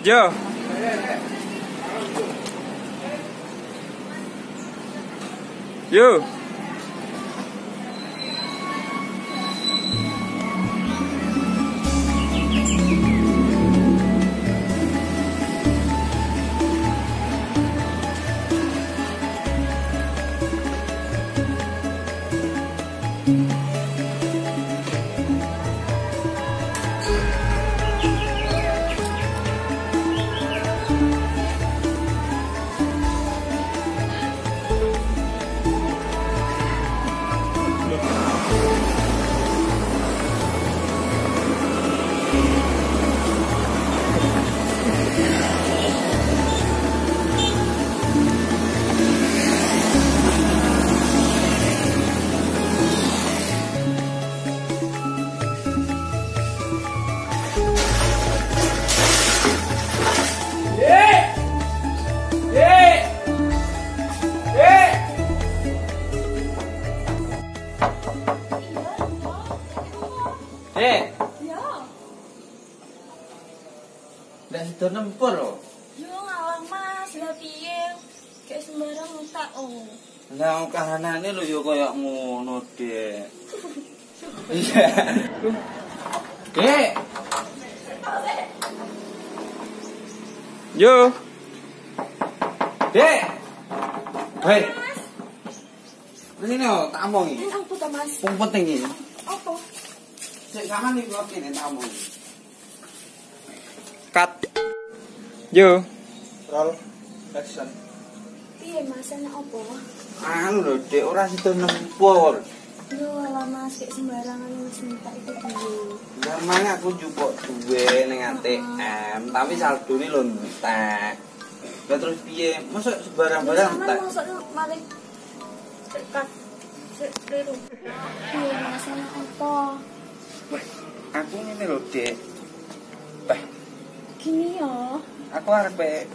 Yo. Yo. Ndak sido nempur lho. Yo ngalah Mas, lha piye? Kayak sembarang utak oh. Lah kahanane lho ya kaya ngono, Dek. Iya. Dek. Yo. Dek. Hei. Ini no, tak omongi. Ini apa to Mas? Wong penting iki. Apa? Sik sampean iki kok kene tak omongi. Cut. Yo. Roll action. Piye Mas, ana apa? Anu lho, Dek, ora sido nempur. Yo ala Mas, kayak sembarangan wis minta itu dulu. Lah mang aku njupuk duwe ning ATM, tapi saldone lho entek. Lah terus piye? Mosok sembarang-barang entek. Sampeyan mosok malah cekat. Seru. Piye Mas, ana apa? Aku ngene lho, Dek. Bah, Gini ya. aku arep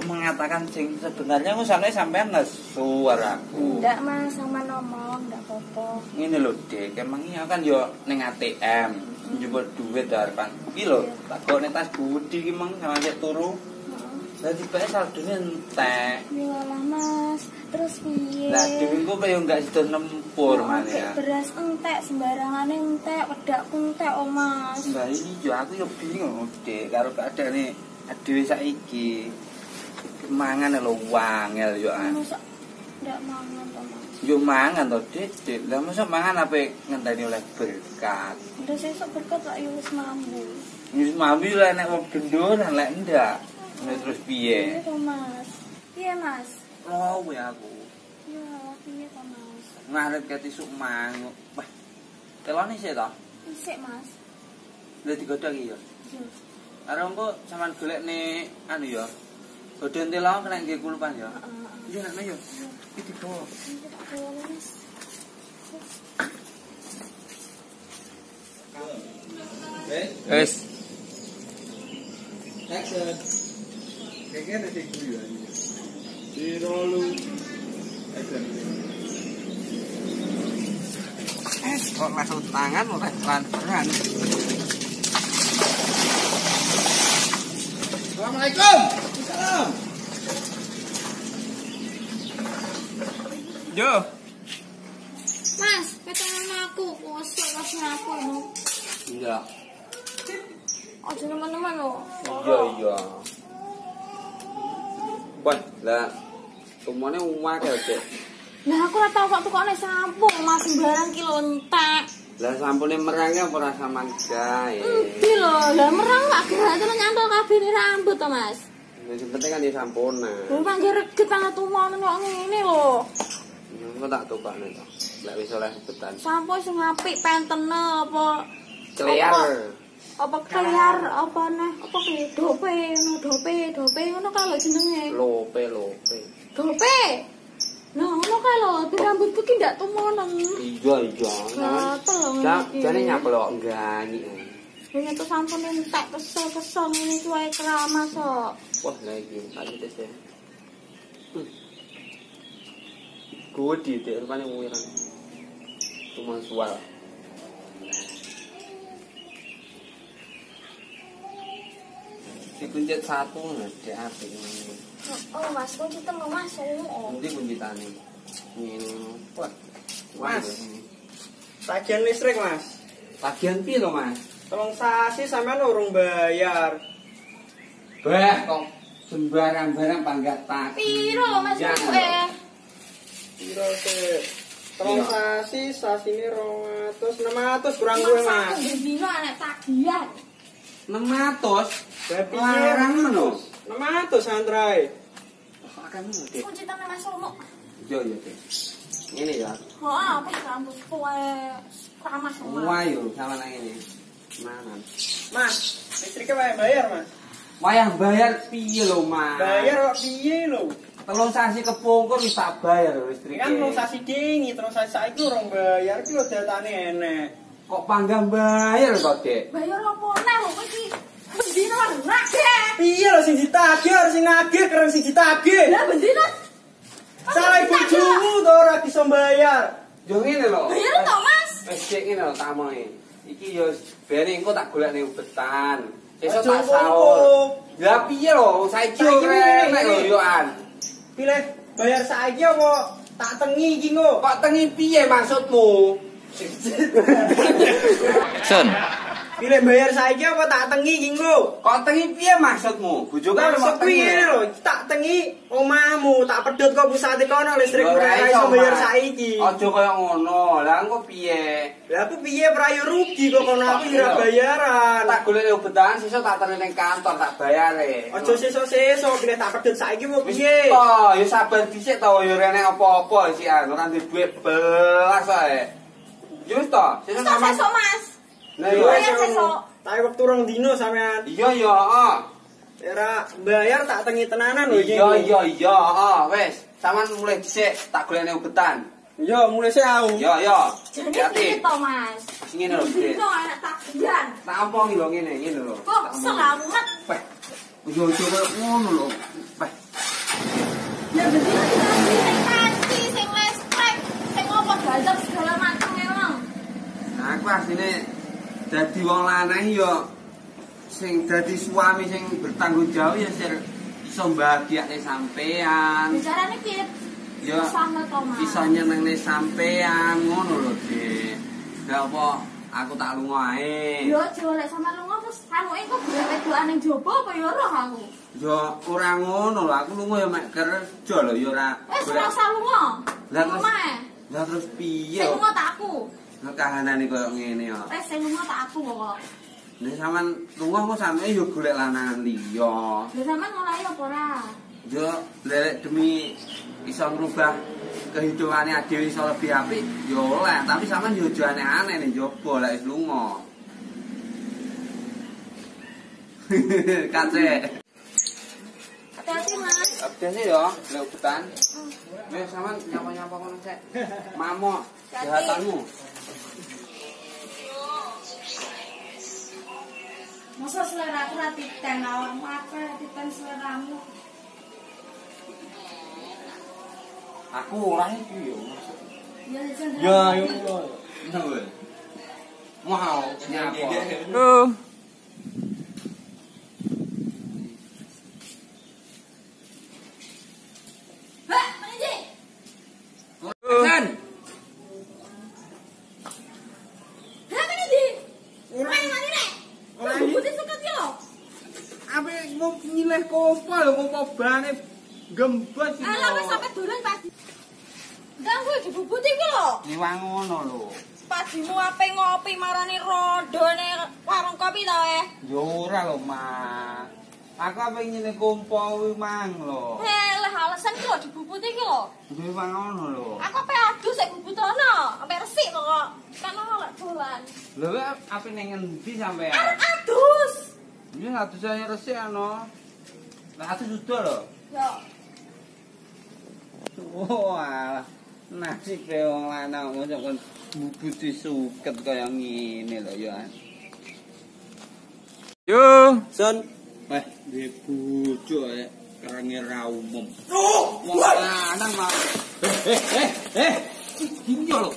mengatakan sing sebenarnya aku sampean nesu aku. Ndak Mas, sama ngomong ndak apa-apa. Ngene lho, Dek, emang iya kan yo ning ATM, njupuk duit harapan. Iki lho, tak kok ning tas budi iki mang sama cek turu. Lah tiba-tiba saldone entek. Yo lah Mas, terus piye? Lah dhewe kok kaya enggak sido nempur maneh ya. Beras entek sembarangane entek, wedakku entek oh Mas. Lah iya aku yo bingung, Dek, karo keadaane dhewe saiki. Mangan lho wangel yo an. Masa ndak mangan to Mas? Yo mangan to, Dek. Lah mosok mangan ape ngenteni oleh berkat. Udah sesuk berkat lak yo wis mambu. Wis mambi lah nek wong gendho lek ndak. Nek terus piye? Piye to Mas? Piye Mas? Oh, aku. Ya, piye to Mas? Ngarep keti suk mangu. Wah. Telone sik to? Isik Mas. Lah digodhog iki yo. Yo. Karo engko sampean golekne anu yo. Godhong telo kena nggih kulupan yo. Heeh. Iya nek yo. Iki dibawa. Mas. Wes. Action. Kayaknya ada dulu ya. Dirolu. Action. Kok langsung tangan ora pelan-pelan. Assalamualaikum. Salam. Yo. Mas, petangan aku kosok pas aku no. Iya. Aja teman-teman lo. Iya. Wah, lah tumone uwak ya, Dek. Lah aku ora tau kok tukokne sampung Mas sembarang kilo entek. Lah sampune merangnya ora sama gae. Endi lho, lah merang gak gerak terus nyantol kabeh rambut to Mas. Wis penting kan di sampuna. Lho mangke reget ana tumono kok ngene lho. Engko tak tokane to. Lek wis oleh betan. Sampo sing apik pentene apa Clear. apa kliar apa neh apa ki dope ngono kalau jenenge. Lope. Dope. Nah, ngono kae lho, di rambutku ki ndak tumono. Iya. Gatel lho. Jane nyaplok ganyi. Ini tuh sampun entek kesel-kesel ngene iki wae keramas kok. Wah, lah iki tak tes ya. Gudi dek rupane wirang. Cuma suara. Dikuncit satu ngedek apik ngene. Oh, Mas, kunci temu Mas. Nanti kuncitane. Ngene. Wah. Mas. Tagihan listrik, Mas. Tagihan piye lho, Mas? Tolong sasi sampean urung bayar. Bah, kok sembarang-barang panggah tagih. Piro lho Mas Ya, kowe? Piro sih? Tolong sasi ini 200, 600 kurang gue, Mas. Dino anak tagihan. 600. Berarti Larang lho. 600 Andrai. Akan ngene. Kunci temu Mas Romo. Yo yo, Dek. Ngene ya. Oh, apa rambut kowe? Kramas Mas. Wah yo sama nang ngene. Manan. Mas, listriknya bayar, Mas. Wayah bayar piye lho, Mas? Bayar kok piye lho? Telung sasi kepungkur wis tak bayar lho listrik. Kan terus sasi dingi, terus sasi saiki urung bayar ki lho datane enek. Kok panggah bayar kok, Dek? Bayar apa neh lho kowe iki? Bendino nagih. Piye lho sing ditagih harus sing nagih keren sing ditagih. Lah bendino. Salah bojomu to ora bisa bayar. Yo ngene lho. Bayar to, Mas? Wis cek ngene lho tamoe. Iki yo ben engko tak golekne ubetan. Sesuk Aja tak sahur. ngomong. Lah piye lho saiki Saiki nek ngene. lho yo an. Pilih bayar saiki apa tak tengi iki nggo. Kok tengi piye maksudmu? Son. Pilih bayar saiki apa tak tengi iki nggo. Kok tengi piye maksudmu? Bojoku Maksud kuwi ngene lho, tak tengi omahmu, tak pedhot kok pusate kono listrik ora iso bayar saiki. Aja kaya ngono. Lah engko piye? Lah aku piye prayo rugi kok kono aku ora bayaran. Tak golek ubetan sesuk tak terus ning kantor tak bayare. Aja sesuk-sesuk pilih tak pedhot saiki apa piye? Oh, ya sabar dhisik to, ya ora enek apa-apa sik an, ora duwe duit belas ae. Ya wis to, sesuk sampean. Sesuk Mas. Nah, Iya, iya. sesuk. Tak waktu rong dino sampean. Iya ya, heeh. Ora bayar tak tengi tenanan lho iki. Iya, heeh, wis. Sampeyan mulai dhisik tak golekne ubetan. Iya, mulai sih aku. Ya, ya. Jadi Hati. piye to, Mas? Sing ngene lho, Dik. Bendino anak tagihan. Tak apa iki lho ngene lho. Kok selamat? Peh. Yo coba ngono lho. Peh. Ya bendino ditagih sing panci, sing listrik, sing opo gajah segala macam emang. Nah, aku asline dadi wong lanang yo sing dadi suami sing bertanggung jawab ya sing iso mbahagiake sampean. Bicarane piye? Ya Sama to, Mas. iso nyenengne sampean ngono lho, Dik. Lah apa aku tak lunga ae. Yo jolek sama lunga terus anu engko golek wedokan ning jowo apa ya roh aku. Ya ora ngono lho, aku lunga ya mek kerja lho ya ora. Wis ora usah lunga. Lah terus Omahe. lah terus piye? Sing lunga tak aku. Lah kahanane koyo ngene ya. Wis sing lunga tak aku kok. Nek sampean lunga kok sampe yo golek lanangan liya. Lah sampean ngolahi apa ora? Yo lek demi iso ngrubah kehidupane dhewe iso lebih apik yo oleh, tapi sampean yo aja aneh-aneh ning njaba lek wis lunga. Kace. Hati-hati, Mas. Abdene yo, lek ubetan. Wis sampean nyapa-nyapa kono sik. Mamok jahatanmu. Masa selera aku ra titen awakmu apa titen seleramu. Aku ora iki yo maksud. Ya jan. Ya, yo. Mau nyapa. Oh. Hah, menji. San. Hah, menji. Main mari nek. Ora Putih suket yo. Apa mau nyileh kopo lho, kopo bane gembos iki. Alah wis sampe dolen padi. Ganggu dibubuti iki lho. Liwang ngono lho. Padimu ape ngopi marani rodone warung kopi to Yo ora lho, Mas. Aku ape nyine kompo kuwi mang lho. Lah alasan iki lho dibubuti iki lho. Liwang ngono lho. Aku ape adu sik bubutono, ape resik kok. Kan ono lek dolan. Lho ape ning endi sampean? Arep adus. Ini atu saya resik ano. Lah atu sudah lho. Yo. Wah, nasib wong lanang mosok kon bubuti suket kaya ngene lho ya. Yo. Son, Duwe bojo ae kerenge ra umum. oh, Wong lanang mah. Gini lho.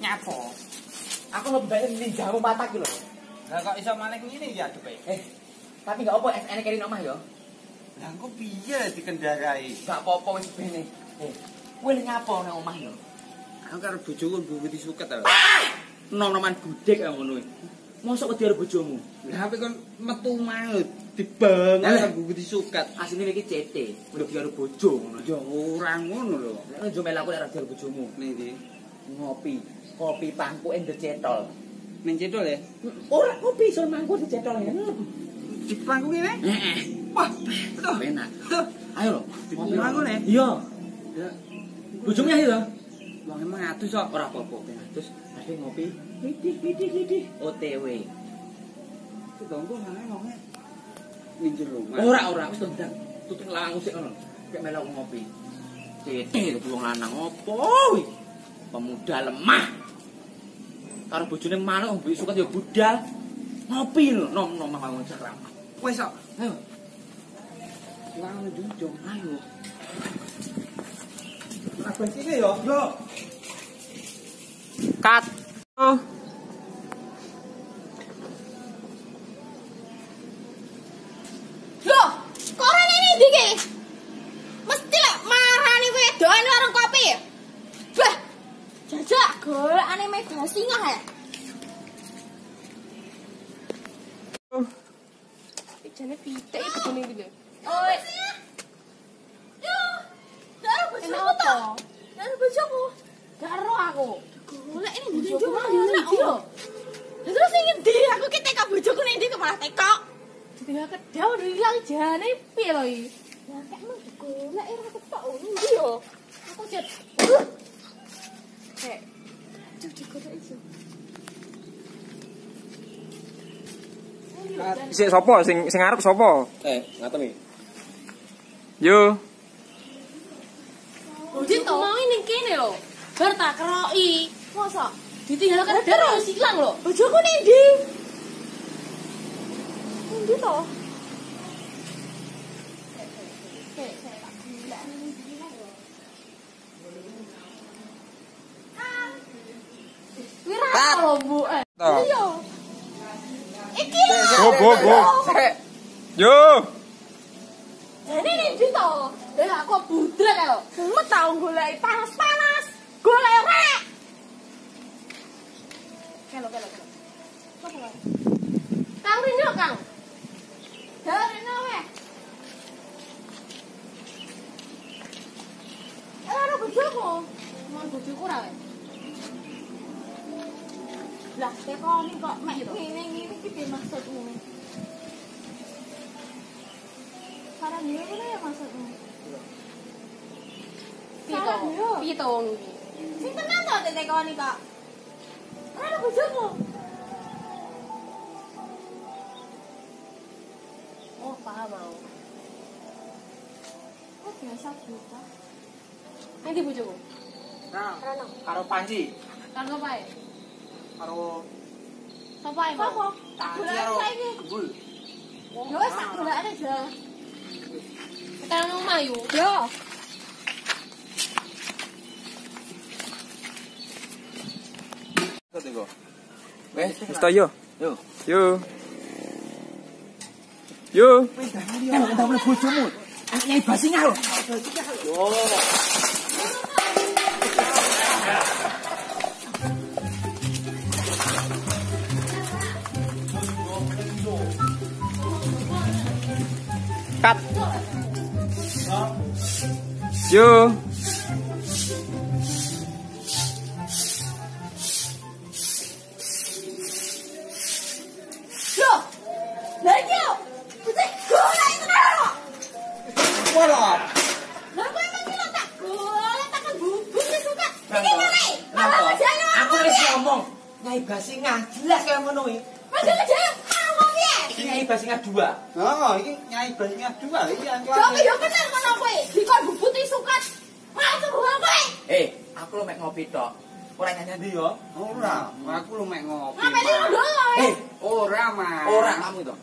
Nyapo? aku lebih ninjamu mata ki lho. Lah kok iso maling ngene ya adepe? Tapi gak apa enek kene omah ya. Lah engko piye dikendarai? Gak apa-apa wis bene. Kowe ngapo nang omah ya? Aku karo bojoku mbuwiti suket ta. Nom-noman gudeg kaya ngono iki. Mosok wedi karo bojomu. Lah ape kon metu mau dibangun karo mbuwiti suket. Asline iki CT, wedi karo bojo ngono. Ya ora ngono lho. Nek njo melaku nek karo bojomu. Ning ndi? Ngopi, kopi pangku ndecetol. Ning cedol ya? Ora kopi iso mangku ndecetol ya. Di pangku kene? Heeh. Wah, Enak. Ayo lho, ngopi mangku ne? Iya. Bojomu ayo lho. Wong emang atus kok. Ora apa-apa, terus tapi ngopi. Widih. OTW. Ketongko nang wonge. Ning jero. Ora, wis tendang. Tutuk lawang sik ngono. Kayak melu ngopi. Cete wong lanang opo kuwi? Pemuda lemah. Karo bojone manuk mbek suket ya budal. Ngopi lho, nom-nom mawon cekram. Wis kok. Ayo. Wong njunjung. Ayo. Lah bensine yo. Yo. Cut. Oh. Loh, kok ora ini ndi ki? Mesti lek marani wedoan warung kopi. Bah. Jajak golekane Mega Singah ya. Jane pitik iki bojone iki lho. Oh. Yo. Dak bojomu to. Dak bojomu. Gak ero aku. Golek ini bojoku golek yo. Terus sing ngendi? Aku ki teka bojoku ning ndi kok malah teka. Ditinggal kedau udah hilang jane piye lho iki? Ya kek emang digolek ora ketok ndi yo. Aku cet. Hek. Cuci golek iso. Sik sapa sing arep sapa? Ngaten iki. Yo. Udah to mau ning kene lho. Bar tak keroki. Mosok Ditinggal kedau terus hilang lho. bojoku ning ndi? Ndi to? Wira lho Bu. Toh. Iya. Iki Go. Yo. Jadi ning ndi to? Lah aku budrek lho. Mumet tau golek panas-panas. Golek rek. Kelo. Sopo lho? Kang Rino, Kang. Rino weh. Ora bojoku. Mon bojoku ora weh. Lah tekoni kok mek ngene iki piye maksudmu? Saran dia ngono ya maksudmu? Piye to? Piye to wong iki? Sing tenan to tekoni kok. Ora bojoku. Oh, paham mau. Kok biasa buta? Nanti bojoku. Nah, karo Panji. Kan apa ya? Karo Sapa ae? Sopo? Tak Panji golek karo saiki. Gebul. Ya wis tak golekane aja. Tekan nang omah yo. Yo. Kok teko? Wis to yo. Yo. Yo. Yo. Entah oleh bojomu. Nyai Basingah lho. Cut. Yo. Yo. Lah yo. Putih golek tenan kok. Wala. Lah kowe emang kira tak golek takon bubuk wis suka. Iki Napa? ngene. Napa? Malah jane Aku wis ngomong. Nyai Basingah jelas kaya ngono iki. Padahal jane karo wong piye? Iki Nyai Basingah 2. Oh, iki Nyai Basingah 2 iki Coba antuane. yo kenal kono kowe. Dikon bubuk sukat. Mau sembuh kowe. Aku lo mek ngopi tok. Ora nyanyi yo. Ora, aku lu mek ngopi. Ngapain lu dulu? Ora, Mas. Ora kamu itu.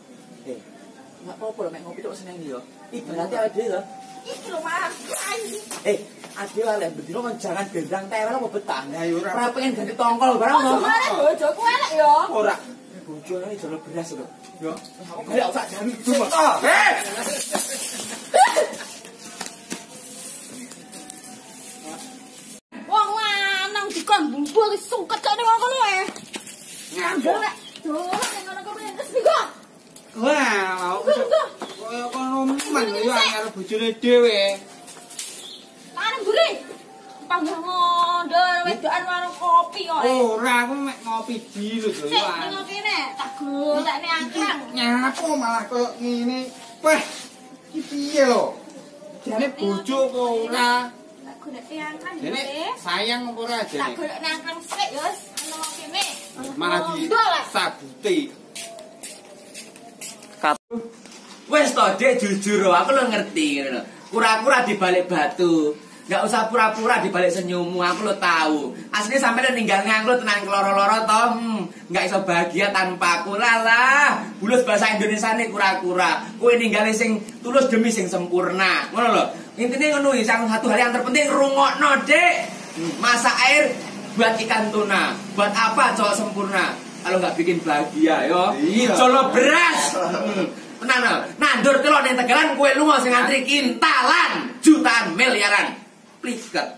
Enggak apa-apa lo mek ngopi tok seneng yo. Ibaratnya awake dhewe lho. Iki lho Mas. Adil ale bedino kan jangan gendang tewel apa betah. Ya yo ora. Ora pengen ganti tongkol barang Oh, lho. kemarin bojoku elek yo. Ora. bojone jono beras lho. Yo, kayak sak jam itu. Wong lanang dikon bumbul sungket kok ning ngono wae. Ngandel lek dolan ning ngono kopi wis biko. Wah, koyo kono men yo anyar bojone dhewe. Lan mburi. Panggung mondor wedokan warung kopi kok. Ora, aku mek ngopi dulu lho. Sik ning kene tak golekne angkrang. Nyapo malah koyo ngene. Wah, iki piye lho? Jane bojo kok ora. Tak golekne angkrang Jane ya. sayang apa ora Tak jane? golekne angkrang sik ya wis ana kene. Malah di sabuti. Wes to, Dek, jujur aku lo ngerti ngono lho. Kura-kura di balik batu. Enggak usah pura-pura di balik senyummu, aku lo tahu. Aslinya sampai lo ninggalnya aku lo tenang keloro-loro toh. Enggak iso bahagia tanpa aku. Lalah, bulus bahasa Indonesia nih kura-kura. Kowe ninggalin sing tulus demi sing sempurna. Ngono lho. Intine ngono iki satu hal yang terpenting rungokno, Dek. Masak air buat ikan tuna. Buat apa cowok sempurna? Kalau nggak bikin bahagia yo. Ijolo beras. Tenang no. Nandur telur ning Tegalan kue lunga sing ngantri kintalan, jutaan, miliaran. Please God.